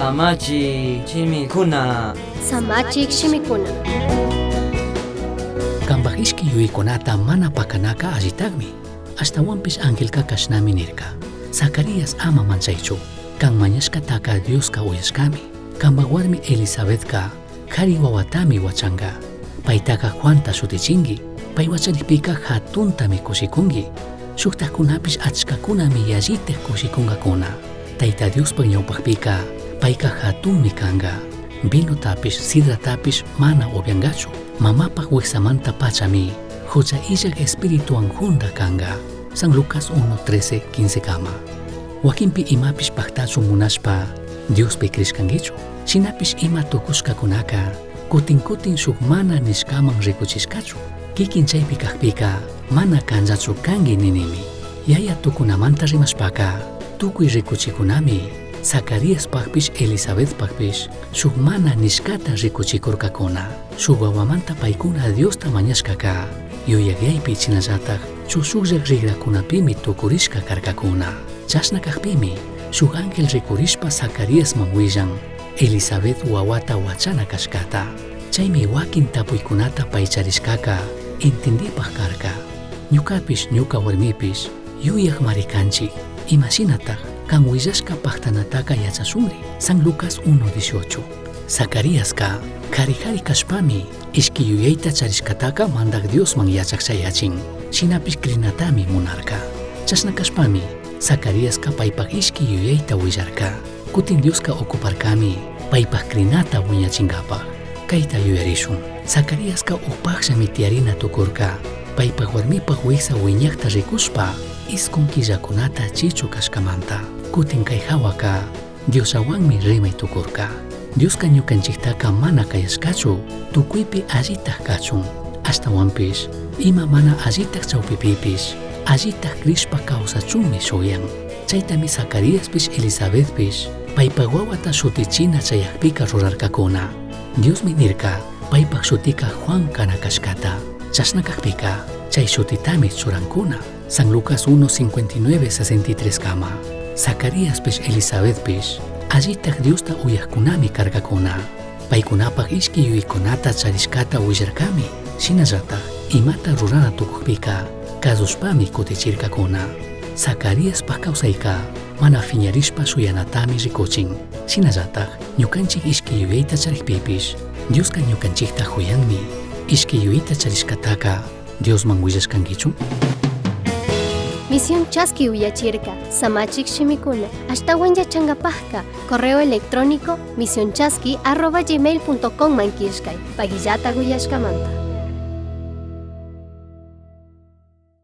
Samachi chimikuna. Samachik shimikuna. Kambajishki yuykunata mana pakanaka allitagmi. Ashtawanpish angelka kashnami nirka. Zacarías ama manchaychu. Kan mañashkataka Dioska uyashkami. Kambagwarmi Elizabethka kari wawatami wachanga. Paitaka Juanta shutichingi. Pay wachanipika hatuntami kushikungi. Shuktakunapish achkakunami yallitek kushikungakuna. Tayta Diospa ñawpakpika payka hatunmi kanga. Vinutapish sidratapish mana obyangachu. Mamapak wiksamanta pachami hucha illak espirituan hunda kanga. San Lucas 1:13-15 kama. Wakinpi imapish paktachu munashpa Diospi krishkangichu. Shinapish ima tukushkakunaka kutin shuk mana nishkaman rikuchishkachu. Kikin chaypi kakpika mana kanjachu kangi ninimi. Yaya tukunamanta rimashpaka tukuy rikuchikunami Zacarías pakpish Elizabeth pakpish shuk mana nishkata rikuchikurkakuna. Shuk wawamanta paykuna Diosta mañashkaka yuyagyaypi chinallatak chushukllak rigrakunapimi tukurishka karkakuna. Chashna kakpimi shuk ángel rikurishpa Zacarías man willan Elizabeth wawata wachana kashkata. Chaymi wakin tapuykunata paycharishkaka intendipaq karka. Ñukapish ñuka warmipish yuyak marikanchik. Imashinataq kan willashka paqtanataka yachashunri. San Lucas 1:18. Zacaríaska kari kashpami ishki yuyayta charishkataka mandak Diosman yachaqchayachin. Shinapish krinatami munarka. Chashna kashpami Zacaríaska paypaq ishki yuyayta willarka. Kutin Dioska okuparkami paypaq krinata wiñachingapaq. Kayta yuyarishun. Zacaríaska upaqshami tiarina tukurka. Paypaq warmipaq wiksa wiñaqta rikushpa iskun killakunata chichu kashkamanta. Kutin kay hawaka Diosawanmi rimay tukurka. Dioska ñukanchiktaka mana kayashkachu tukuypi allitaq kachun. Ashtawanpish ima mana allitaq chawpipipish allitaq krishpa kawsachunmi shuyan. Chaytami Zacaríaspish Elizabethpish paypaq wawata shutichina chayaqpika rurarkakuna. Diosmi nirka paypaq shutika Juan kana kashkata. Chashna kakpika chay shutitami churankuna. San Lucas 1:59-63 kama. Zacaríaspish Elizabethpish allitaq Diosta uyaqkunami karkakuna. Paykunapaq ishki yuykunata charishkata willarkami. Shinallataq imata rurana tukukpika kazushpami kutichirkakuna. Zacaríaspaq kawsayka mana fiñarishpa shuyanatami rikuchin. Shinallataq ñukanchik ishki yuyayta charikpipish Dioska ñukanchikta huyanmi. Ishki yuyayta charishkataka Diosman willashkankichu? Misión Chasqui uyachirka, Samachik shimikuna, ashtawan yachangapajka, correo electrónico misionchasqui@gmail.com mankishkay, pagillata guyashkamanta.